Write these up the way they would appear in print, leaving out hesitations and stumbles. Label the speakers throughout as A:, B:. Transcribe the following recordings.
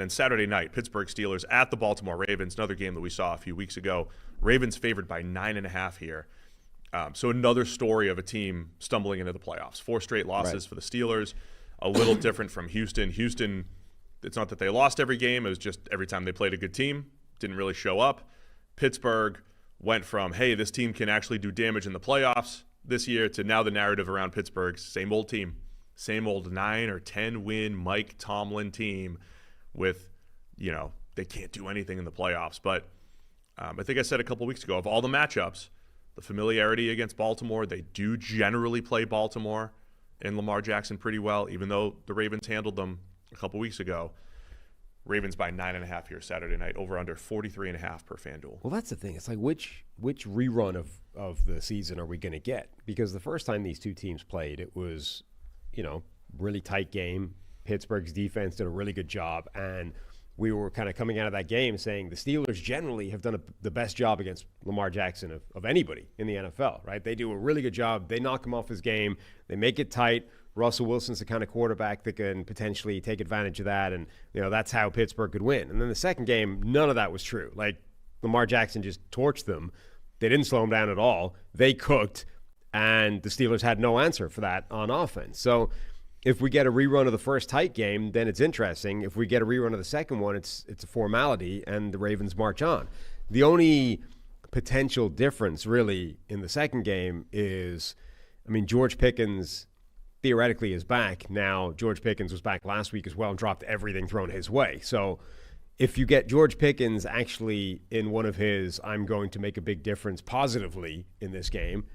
A: And then Saturday night, Pittsburgh Steelers at the Baltimore Ravens, another game that we saw a few weeks ago. Ravens favored by 9.5 here. So another story of a team stumbling into the playoffs. 4 straight losses for the Steelers. A little different from Houston. Houston, it's not that they lost every game. It was just every time they played a good team, didn't really show up. Pittsburgh went from, hey, this team can actually do damage in the playoffs this year, to now the narrative around Pittsburgh, same old team. Same old 9 or 10 win Mike Tomlin team with, they can't do anything in the playoffs. But I think I said a couple weeks ago, of all the matchups, the familiarity against Baltimore, they do generally play Baltimore and Lamar Jackson pretty well, even though the Ravens handled them a couple weeks ago. Ravens by 9.5 here Saturday night, over under 43.5 per FanDuel.
B: Well, that's the thing. It's like, which rerun of the season are we going to get? Because the first time these two teams played, it was, really tight game. Pittsburgh's defense did a really good job, and we were kind of coming out of that game saying the Steelers generally have done the best job against Lamar Jackson of anybody in the NFL, right? They do a really good job. They knock him off his game. They make it tight. Russell Wilson's the kind of quarterback that can potentially take advantage of that, and that's how Pittsburgh could win. And then the second game, none of that was true. Like, Lamar Jackson just torched them. They didn't slow him down at all. They cooked, and the Steelers had no answer for that on offense. So if we get a rerun of the first tight game, then it's interesting. If we get a rerun of the second one, it's a formality, and the Ravens march on. The only potential difference, really, in the second game is, George Pickens theoretically is back. Now, George Pickens was back last week as well and dropped everything thrown his way. So if you get George Pickens actually in one of his, I'm going to make a big difference positively in this game,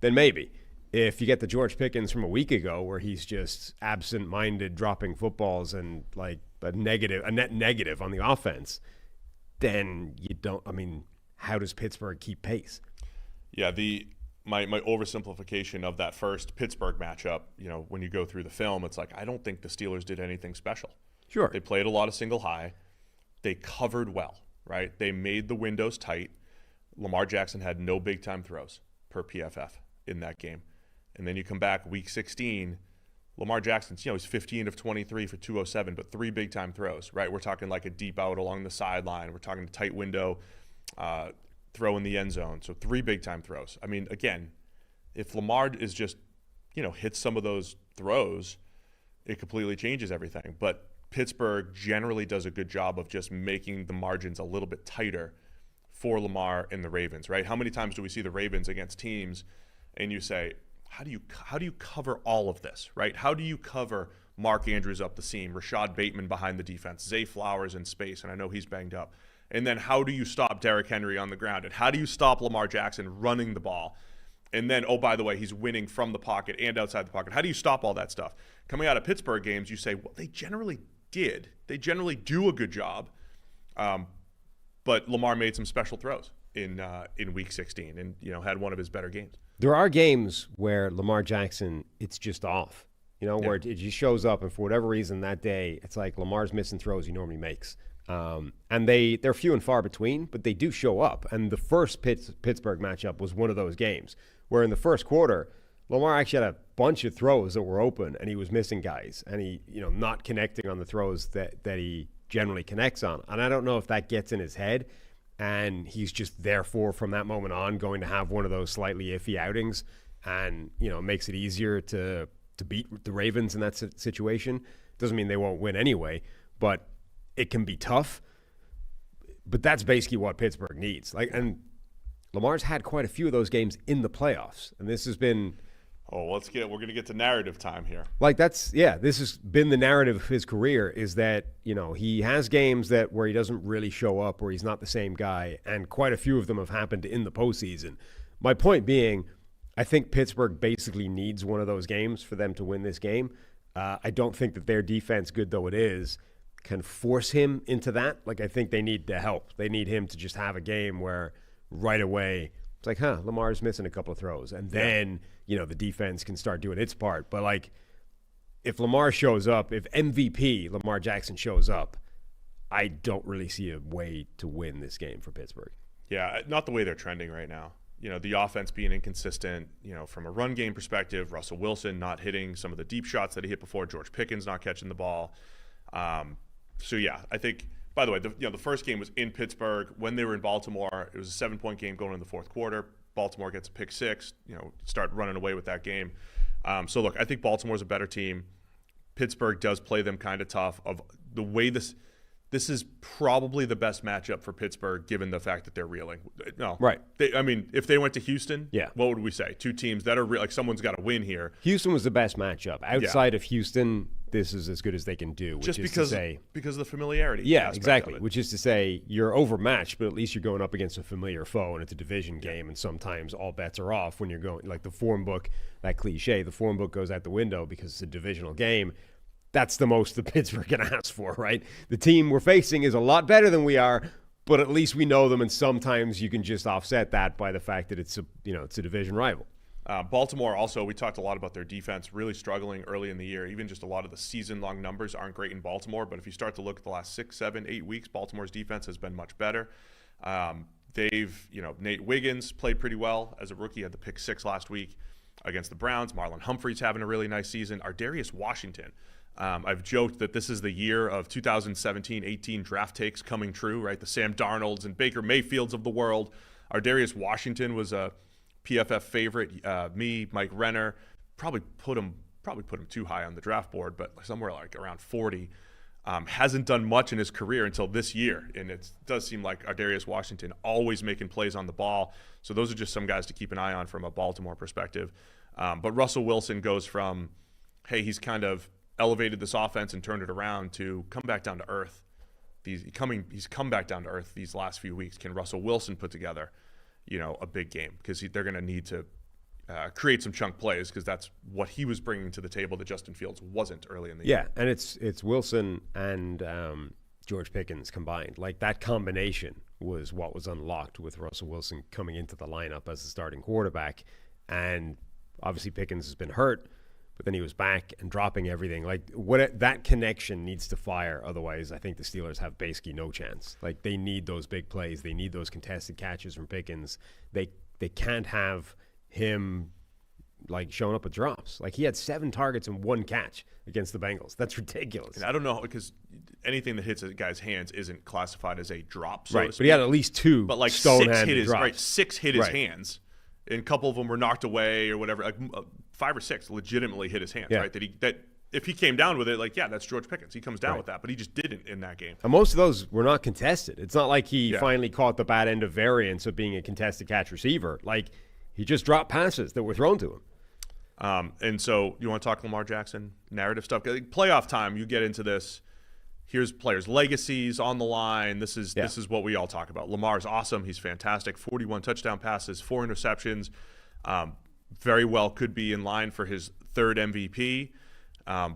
B: then maybe. If you get the George Pickens from a week ago where he's just absent-minded dropping footballs and like a net negative on the offense, then you don't, how does Pittsburgh keep pace?
A: Yeah, my oversimplification of that first Pittsburgh matchup, when you go through the film, it's like, I don't think the Steelers did anything special.
B: Sure.
A: They played a lot of single high. They covered well, right? They made the windows tight. Lamar Jackson had no big-time throws per PFF in that game. And then you come back week 16, Lamar Jackson's, he's 15 of 23 for 207, but 3 big-time throws, right? We're talking like a deep out along the sideline. We're talking a tight window, throw in the end zone. So 3 big-time throws. Again, if Lamar is just, hits some of those throws, it completely changes everything. But Pittsburgh generally does a good job of just making the margins a little bit tighter for Lamar and the Ravens, right? How many times do we see the Ravens against teams and you say, how do you cover all of this, right? How do you cover Mark Andrews up the seam, Rashad Bateman behind the defense, Zay Flowers in space, and I know he's banged up. And then how do you stop Derrick Henry on the ground? And how do you stop Lamar Jackson running the ball? And then, oh, by the way, he's winning from the pocket and outside the pocket. How do you stop all that stuff? Coming out of Pittsburgh games, you say, well, they generally did. They generally do a good job. But Lamar made some special throws in Week 16 and, had one of his better games.
B: There are games where Lamar Jackson, it's just off, where it just shows up, and for whatever reason that day, it's like Lamar's missing throws he normally makes. And they're few and far between, but they do show up. And the first Pittsburgh matchup was one of those games where in the first quarter, Lamar actually had a bunch of throws that were open, and he was missing guys, and he, not connecting on the throws that he generally connects on. And I don't know if that gets in his head, and he's just therefore from that moment on going to have one of those slightly iffy outings, and makes it easier to beat the Ravens in that situation. Doesn't mean they won't win anyway, but it can be tough. But that's basically what Pittsburgh needs. And Lamar's had quite a few of those games in the playoffs, and this has been.
A: Oh, we're going to get to narrative time here.
B: This has been the narrative of his career, is that, he has games where he doesn't really show up, where he's not the same guy, and quite a few of them have happened in the postseason. My point being, I think Pittsburgh basically needs one of those games for them to win this game. I don't think that their defense, good though it is, can force him into that. I think they need the help. They need him to just have a game where right away it's like, Lamar's missing a couple of throws. And then, the defense can start doing its part. But, if Lamar shows up, if MVP Lamar Jackson shows up, I don't really see a way to win this game for Pittsburgh.
A: Yeah, not the way they're trending right now. The offense being inconsistent, from a run game perspective, Russell Wilson not hitting some of the deep shots that he hit before, George Pickens not catching the ball. So yeah, I think. By the way, the first game was in Pittsburgh. When they were in Baltimore, it was a 7-point game going in the fourth quarter. Baltimore gets a pick six. Start running away with that game. So look, I think Baltimore's a better team. Pittsburgh does play them kind of tough. Of the way this is probably the best matchup for Pittsburgh, given the fact that they're reeling. No,
B: right.
A: If they went to Houston,
B: yeah,
A: what would we say? Two teams that are like someone's got to win here.
B: Houston was the best matchup. Outside of Houston, this is as good as they can do. Which
A: Just
B: is
A: because
B: to say,
A: because of the familiarity.
B: Yeah, exactly. Which is to say, you're overmatched, but at least you're going up against a familiar foe, and it's a division game. And sometimes all bets are off when you're going like the form book. That cliche, the form book goes out the window because it's a divisional game. That's the most the Pittsburgh can ask for, right? The team we're facing is a lot better than we are, but at least we know them, and sometimes you can just offset that by the fact that it's a division rival.
A: Baltimore also, we talked a lot about their defense really struggling early in the year. Even just a lot of the season-long numbers aren't great in Baltimore, but if you start to look at the last 6, 7, 8 weeks, Baltimore's defense has been much better. Nate Wiggins played pretty well as a rookie, had the pick 6 last week against the Browns. Marlon Humphrey's having a really nice season. Ardarius Washington. I've joked that this is the year of 2017-18 draft takes coming true, right? The Sam Darnolds and Baker Mayfields of the world. Ardarius Washington was a PFF favorite. Me, Mike Renner, probably put him too high on the draft board, but somewhere like around 40. Hasn't done much in his career until this year, and it does seem like Ardarius Washington always making plays on the ball. So those are just some guys to keep an eye on from a Baltimore perspective. But Russell Wilson goes from, hey, he's kind of elevated this offense and turned it around to come back down to earth. He's come back down to earth these last few weeks. Can Russell Wilson put together, a big game? Because they're going to need to create some chunk plays, because that's what he was bringing to the table that Justin Fields wasn't early in the year.
B: Yeah, and it's Wilson and George Pickens combined. Like, that combination was what was unlocked with Russell Wilson coming into the lineup as the starting quarterback. And obviously Pickens has been hurt, but then he was back and dropping everything. Like, that connection needs to fire. Otherwise, I think the Steelers have basically no chance. Like, they need those big plays. They need those contested catches from Pickens. They can't have him like showing up with drops. Like, he had 7 targets and 1 catch against the Bengals. That's ridiculous.
A: And I don't know, because anything that hits a guy's hands isn't classified as a drop. So
B: right, but he had at least 2. But like 6
A: hit his hands, and a couple of them were knocked away or whatever. Like 5 or 6 legitimately hit his hands. Yeah. Right. That if he came down with it, like, yeah, that's George Pickens. He comes down with that, but he just didn't in that game.
B: And most of those were not contested. It's not like he finally caught the bad end of variance of being a contested catch receiver. Like, he just dropped passes that were thrown to him.
A: And so you want to talk Lamar Jackson narrative stuff? Playoff time, you get into this. Here's players' legacies on the line. This is what we all talk about. Lamar's awesome. He's fantastic. 41 touchdown passes, 4 interceptions. Very well could be in line for his 3rd MVP.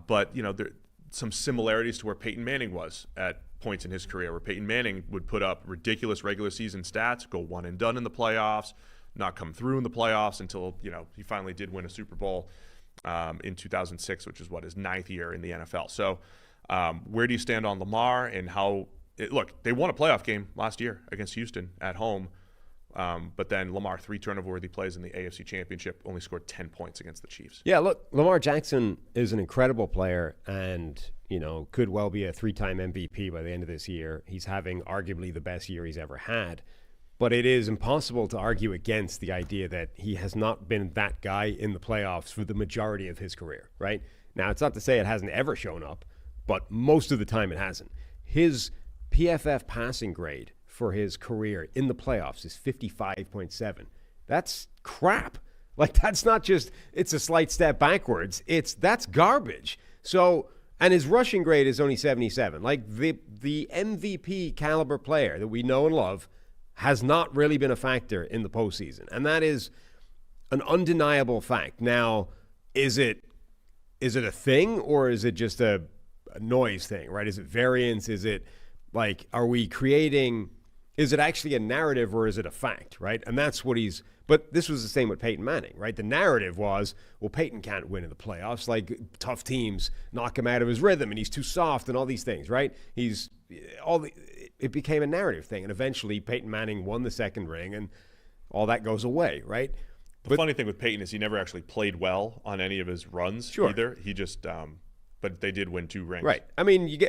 A: But there some similarities to where Peyton Manning was at points in his career, where Peyton Manning would put up ridiculous regular season stats, go one and done in the playoffs, not come through in the playoffs until he finally did win a Super Bowl in 2006, which is his 9th year in the NFL. So where do you stand on Lamar and how? Look, they won a playoff game last year against Houston at home, but then Lamar, 3 turnover-worthy plays in the AFC Championship, only scored 10 points against the Chiefs.
B: Yeah, look, Lamar Jackson is an incredible player and could well be a 3-time MVP by the end of this year. He's having arguably the best year he's ever had. But it is impossible to argue against the idea that he has not been that guy in the playoffs for the majority of his career, right? Now, it's not to say it hasn't ever shown up, but most of the time it hasn't. His PFF passing grade for his career in the playoffs is 55.7. That's crap. Like, that's not just, it's a slight step backwards. That's garbage. So, and his rushing grade is only 77. Like, the MVP caliber player that we know and love has not really been a factor in the postseason. And that is an undeniable fact. Now, is it a thing, or is it just a noise thing, right? Is it variance? Is it like, is it actually a narrative, or is it a fact, right? And that's what but this was the same with Peyton Manning, right? The narrative was, well, Peyton can't win in the playoffs. Like, tough teams knock him out of his rhythm, and he's too soft and all these things, right? It became a narrative thing, and eventually Peyton Manning won the 2nd ring, and all that goes away, right?
A: The funny thing with Peyton is he never actually played well on any of his runs either. He just but they did win 2 rings.
B: Right. I mean,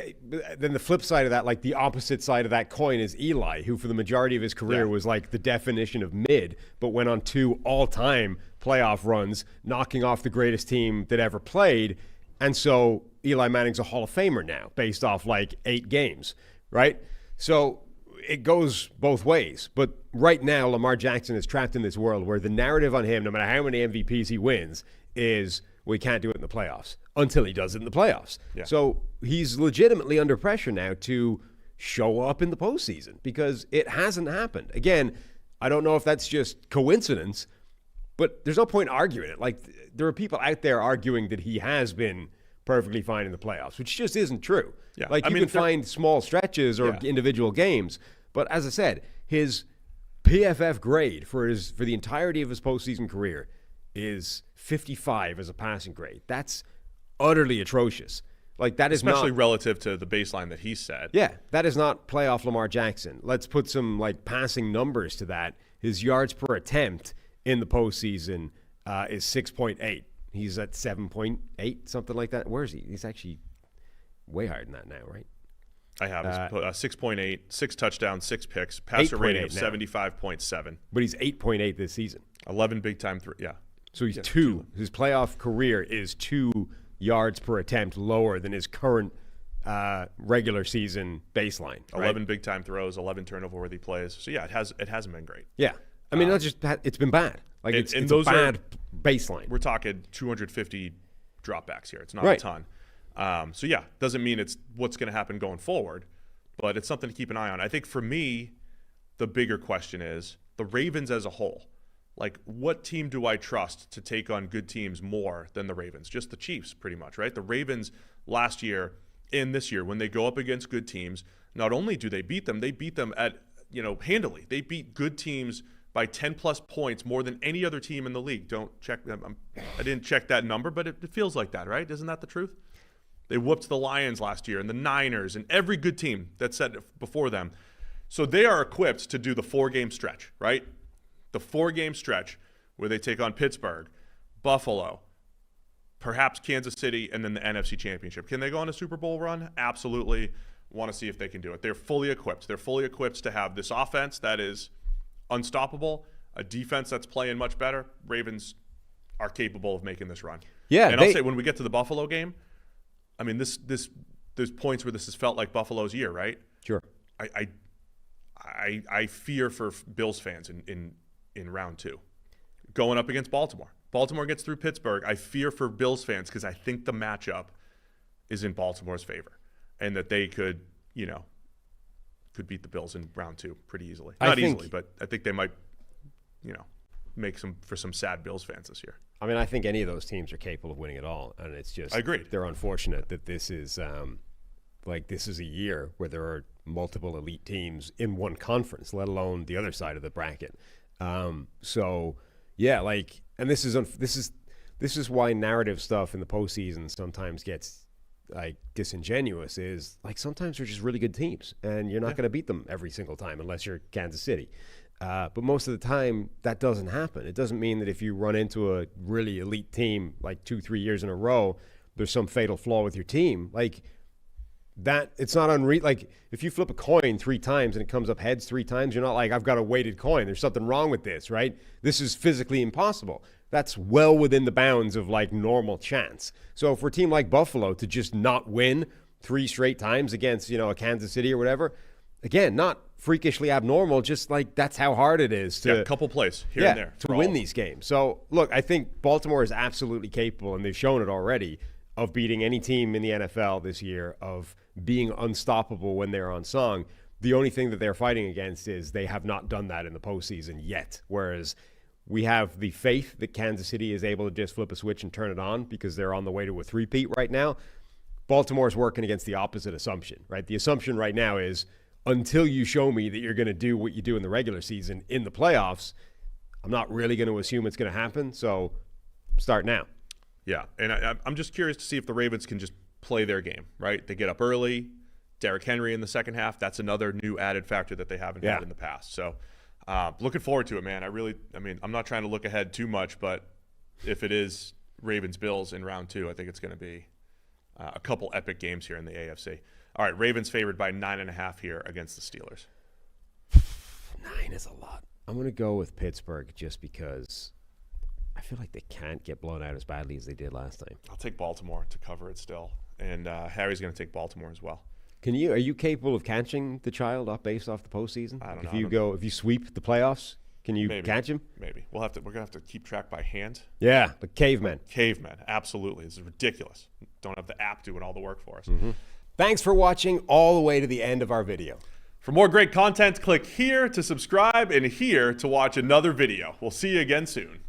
B: then the flip side of that, like the opposite side of that coin, is Eli, who for the majority of his career was like the definition of mid, but went on 2 all-time playoff runs, knocking off the greatest team that ever played. And so Eli Manning's a Hall of Famer now, based off like 8 games, right? So it goes both ways. But right now, Lamar Jackson is trapped in this world where the narrative on him, no matter how many MVPs he wins, is we can't do it in the playoffs until he does it in the playoffs. Yeah. So he's legitimately under pressure now to show up in the postseason because it hasn't happened. Again, I don't know if that's just coincidence, but there's no point arguing it. Like, there are people out there arguing that he has been perfectly fine in the playoffs, which just isn't true.
A: Yeah.
B: Like, you can find small stretches or individual games, but as I said, his PFF grade for the entirety of his postseason career is 55 as a passing grade. That's utterly atrocious. Like, that is
A: especially relative to the baseline that he set.
B: Yeah, that is not playoff Lamar Jackson. Let's put some like passing numbers to that. His yards per attempt in the postseason is 6.8. He's at 7.8, something like that. Where is he? He's actually way higher than that now, right?
A: I have 6.8, 6 touchdowns, 6 picks, passer rating of 75.7.
B: But he's 8.8 this season.
A: 11 big time
B: So he's 2. His playoff career is 2 yards per attempt lower than his current regular season baseline.
A: 11 big time throws, 11 turnover worthy plays. So yeah, it hasn't been great.
B: Yeah, I mean, it's been bad. Like, it's a bad baseline.
A: We're talking 250 dropbacks here. It's not a ton. So yeah, doesn't mean it's what's going to happen going forward, but it's something to keep an eye on. I think for me, the bigger question is the Ravens as a whole. Like, what team do I trust to take on good teams more than the Ravens? Just the Chiefs, pretty much, right? The Ravens last year and this year, when they go up against good teams, not only do they beat them at, handily. They beat good teams by 10-plus points more than any other team in the league. Don't check them. I didn't check that number, but it feels like that, right? Isn't that the truth? They whooped the Lions last year and the Niners and every good team that set before them. So they are equipped to do the 4-game stretch, right? The 4-game stretch where they take on Pittsburgh, Buffalo, perhaps Kansas City, and then the NFC Championship. Can they go on a Super Bowl run? Absolutely. Want to see if they can do it. They're fully equipped. They're fully equipped to have this offense that is unstoppable, a defense that's playing much better. Ravens are capable of making this run.
B: Yeah,
A: and I'll say when we get to the Buffalo game, I mean, there's points where this has felt like Buffalo's year, right?
B: Sure.
A: I fear for Bills fans in round 2. Going up against Baltimore. Baltimore gets through Pittsburgh. I fear for Bills fans because I think the matchup is in Baltimore's favor and that they could beat the Bills in round 2 pretty easily. Not easily, but I think they might, make some sad Bills fans this year.
B: I mean, I think any of those teams are capable of winning it all, and it's just they're unfortunate that this is this is a year where there are multiple elite teams in one conference, let alone the other side of the bracket. So yeah, and this is why narrative stuff in the postseason sometimes gets like disingenuous. Is like sometimes they're just really good teams, and you're not going to beat them every single time unless you're Kansas City. But most of the time, that doesn't happen. It doesn't mean that if you run into a really elite team like 2-3 years in a row, there's some fatal flaw with your team. Like that, it's not unreal. Like if you flip a coin 3 times and it comes up heads 3 times, you're not like, I've got a weighted coin. There's something wrong with this, right? This is physically impossible. That's well within the bounds of like normal chance. So for a team like Buffalo to just not win 3 straight times against, a Kansas City or whatever, again, not freakishly abnormal, just like that's how hard it is to
A: a couple plays here and there
B: to win these games. So look, I think Baltimore is absolutely capable, and they've shown it already, of beating any team in the NFL this year, of being unstoppable when they're on song. The only thing that they're fighting against is they have not done that in the postseason yet, whereas we have the faith that Kansas City is able to just flip a switch and turn it on because they're on the way to a three-peat right now. Baltimore's working against the opposite assumption, right? The assumption right now is until you show me that you're going to do what you do in the regular season in the playoffs, I'm not really going to assume it's going to happen. So start now.
A: Yeah, and I'm just curious to see if the Ravens can just play their game, right? They get up early, Derrick Henry in the second half. That's another new added factor that they haven't had in the past. So looking forward to it, man. I'm not trying to look ahead too much, but if it is Ravens-Bills in round 2, I think it's going to be A couple epic games here in the AFC. All right, Ravens favored by 9.5 here against the Steelers.
B: 9 is a lot. I'm going to go with Pittsburgh just because I feel like they can't get blown out as badly as they did last time.
A: I'll take Baltimore to cover it still. And Harry's going to take Baltimore as well.
B: Are you capable of catching the child up based off the postseason?
A: I don't know.
B: If you sweep the playoffs, can you catch him?
A: Maybe. We're gonna have to keep track by hand.
B: Yeah, the cavemen.
A: Cavemen, absolutely. This is ridiculous. Don't have the app doing all the work for us.
B: Mm-hmm. Thanks for watching all the way to the end of our video.
A: For more great content, click here to subscribe and here to watch another video. We'll see you again soon.